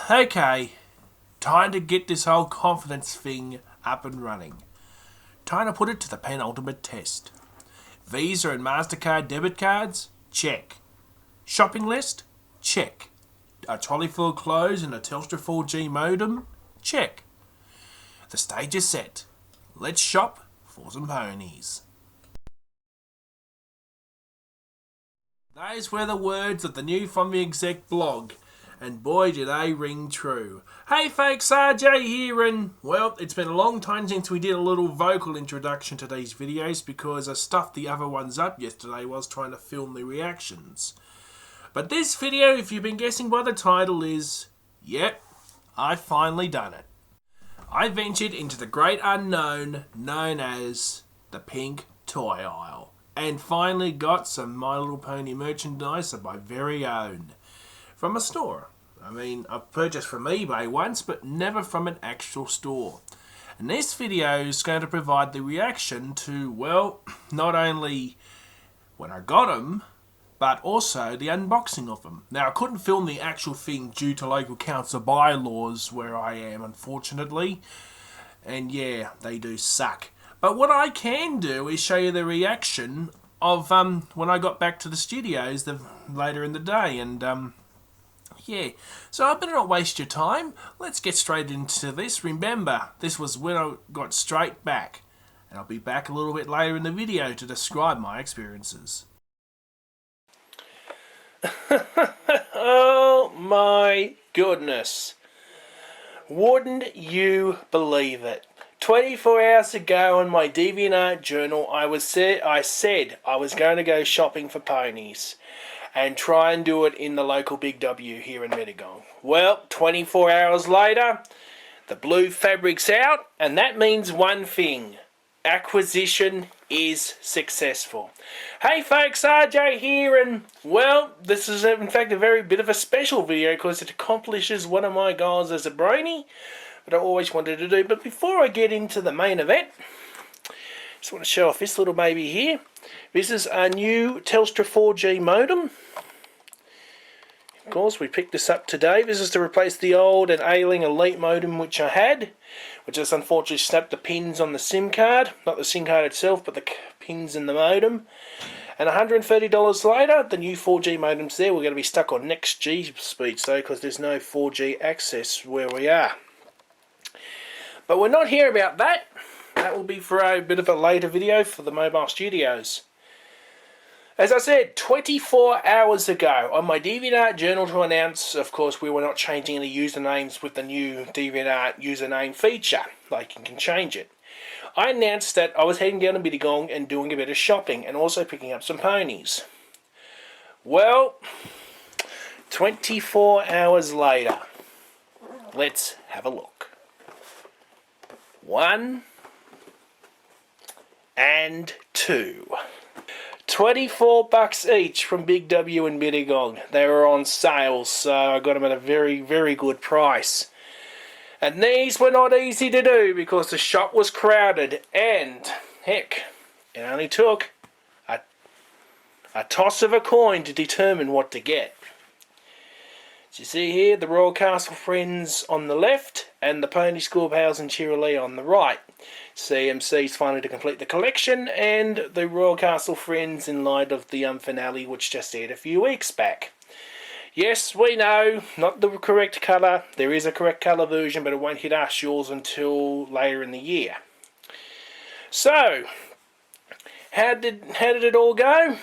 Okay, time to get this whole confidence thing up and running. Time to put it to the penultimate test. Visa and MasterCard debit cards? Check. Shopping list? Check. A trolley full of clothes and a Telstra 4G modem? Check. The stage is set. Let's shop for some ponies. Those were the words of the new from the Exec blog, and boy did they ring true. Hey folks, RJ here, and well, it's been a long time since we did a little vocal introduction to these videos because I stuffed the other ones up yesterday whilst trying to film the reactions. But this video, if you've been guessing by the title, is, yep, I've finally done it. I ventured into the great unknown known as the pink toy aisle, and finally got some My Little Pony merchandise of my very own from a store. I mean, I've purchased from eBay once, but never from an actual store. And this video is going to provide the reaction to, well, not only when I got them, but also the unboxing of them. Now, I couldn't film the actual thing due to local council bylaws where I am, unfortunately. And yeah, they do suck. But what I can do is show you the reaction of when I got back to the studios later in the day. And yeah, so I better not waste your time. Let's get straight into this. Remember, this was when I got straight back. And I'll be back a little bit later in the video to describe my experiences. Oh my goodness. Wouldn't you believe it? 24 hours ago in my DeviantArt journal, I said I was going to go shopping for ponies and try and do it in the local Big W here in Mittagong. Well, 24 hours later, the blue fabric's out, and that means one thing. Acquisition is successful. Hey folks, RJ here, and well, this is in fact a very bit of a special video because it accomplishes one of my goals as a brony that I always wanted to do. But before I get into the main event, just want to show off this little baby here. This is a new Telstra 4G modem. Of course, we picked this up today. This is to replace the old and ailing Elite modem which I had, which just unfortunately snapped the pins on the SIM card. Not the SIM card itself, but the pins in the modem. And $130 later, the new 4G modem's there. We're going to be stuck on next G speeds though, because there's no 4G access where we are. But we're not here about that. That will be for a bit of a later video for the mobile studios. As I said, 24 hours ago on my DeviantArt journal to announce, of course, we were not changing any usernames with the new DeviantArt username feature, like you can change it. I announced that I was heading down to Mittagong and doing a bit of shopping and also picking up some ponies. Well, 24 hours later, let's have a look. 1 and 2. $24 each from Big W and Mittagong. They were on sale, so I got them at a very, very good price. And these were not easy to do because the shop was crowded, and heck, it only took a toss of a coin to determine what to get. As you see here, the Royal Castle Friends on the left and the Pony Schoolhouse and Cheerilee on the right. CMC's finally to complete the collection, and the Royal Castle Friends in light of the finale which just aired a few weeks back. Yes, we know, not the correct colour. There is a correct colour version, but it won't hit our shores until later in the year. So, how did it all go?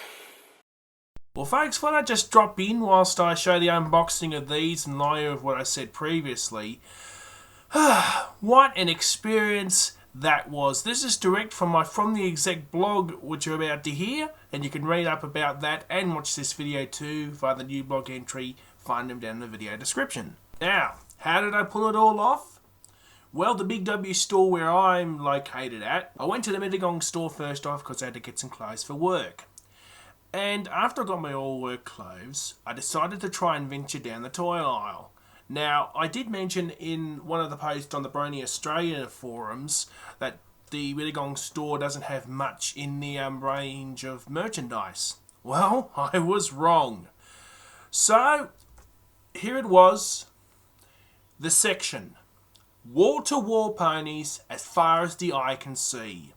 Well folks, why don't I just drop in whilst I show the unboxing of these in line with what I said previously. What an experience that was. This is direct from my From the Exec blog, which you're about to hear, and you can read up about that and watch this video too via the new blog entry. Find them down in the video description. Now, how did I pull it all off? Well, the Big W store where I'm located at, I went to the Mittagong store first off because I had to get some clothes for work. And after I got my all-work clothes, I decided to try and venture down the toy aisle. Now, I did mention in one of the posts on the Brony Australia forums that the Mittagong store doesn't have much in the range of merchandise. Well, I was wrong. So, here it was. The section. Wall-to-wall ponies as far as the eye can see.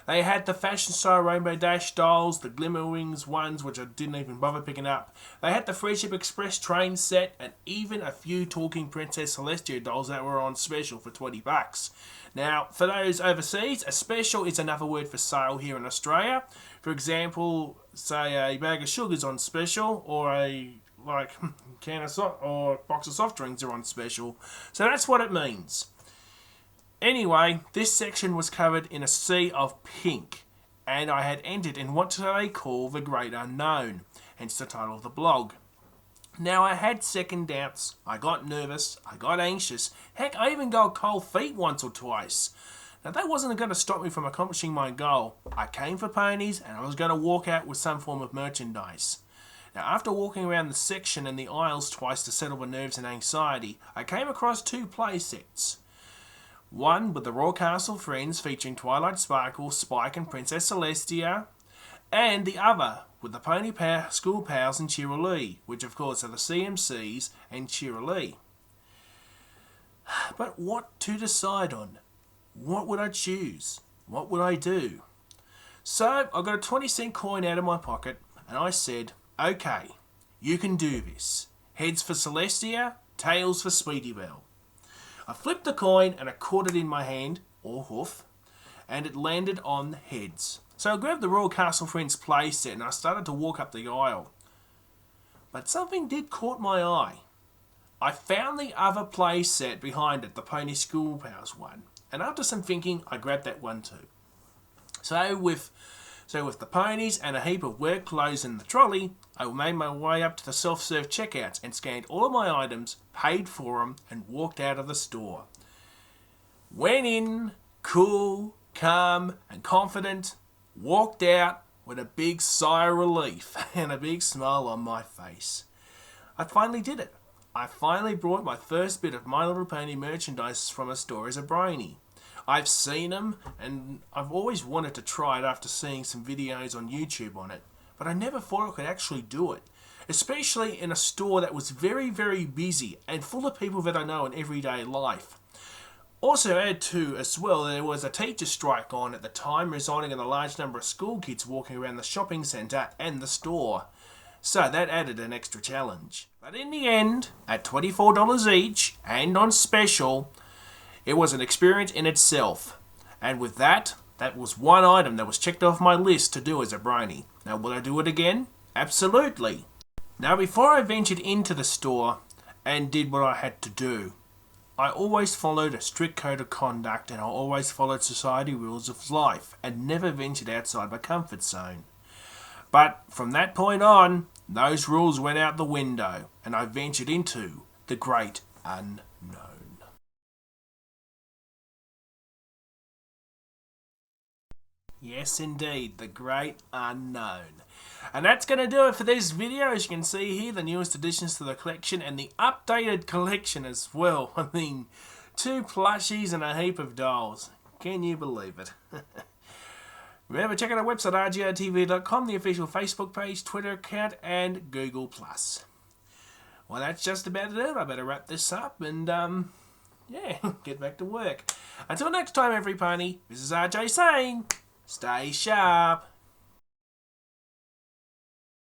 They had the Fashion Star Rainbow Dash dolls, the Glimmer Wings ones, which I didn't even bother picking up. They had the Friendship Express train set, and even a few Talking Princess Celestia dolls that were on special for $20. Now, for those overseas, a special is another word for sale here in Australia. For example, say a bag of sugar's on special, or a can of or box of soft drinks are on special. So that's what it means. Anyway, this section was covered in a sea of pink, and I had entered in what they call the Great Unknown, hence the title of the blog. Now, I had second doubts, I got nervous, I got anxious, heck, I even got cold feet once or twice. Now, that wasn't going to stop me from accomplishing my goal. I came for ponies, and I was going to walk out with some form of merchandise. Now, after walking around the section and the aisles twice to settle my nerves and anxiety, I came across two play sets. One with the Royal Castle Friends featuring Twilight Sparkle, Spike and Princess Celestia, and the other with the Pony School Pals and Cheerilee, which of course are the CMCs and Cheerilee. But what to decide on? What would I choose? What would I do? So I got a 20-cent coin out of my pocket and I said, okay, you can do this. Heads for Celestia, tails for Speedy Belle. I flipped the coin and I caught it in my hand, or hoof, and it landed on heads. So I grabbed the Royal Castle Friends play set and I started to walk up the aisle. But something did caught my eye. I found the other play set behind it, the Pony School Pals one, and after some thinking, I grabbed that one too. So with the ponies and a heap of work clothes in the trolley, I made my way up to the self-serve checkouts and scanned all of my items, paid for them, and walked out of the store. Went in, cool, calm, and confident, walked out with a big sigh of relief and a big smile on my face. I finally did it. I finally brought my first bit of My Little Pony merchandise from a store as a brony. I've seen them, and I've always wanted to try it after seeing some videos on YouTube on it, but I never thought I could actually do it, especially in a store that was very, very busy and full of people that I know in everyday life. Also add to as well, there was a teacher strike on at the time, resulting in a large number of school kids walking around the shopping centre and the store. So that added an extra challenge. But in the end, at $24 each and on special, it was an experience in itself. And with that was one item that was checked off my list to do as a brony. Now, will I do it again? Absolutely. Now, before I ventured into the store and did what I had to do, I always followed a strict code of conduct, and I always followed society rules of life and never ventured outside my comfort zone. But from that point on, those rules went out the window and I ventured into the great unknown. Yes, indeed, the great unknown. And that's going to do it for this video. As you can see here, the newest additions to the collection and the updated collection as well. I mean, 2 plushies and a heap of dolls. Can you believe it? Remember, check out our website, rgrtv.com, the official Facebook page, Twitter account, and Google+. Well, that's just about it. I better wrap this up and, yeah, get back to work. Until next time, every pony, this is RJ saying, stay sharp.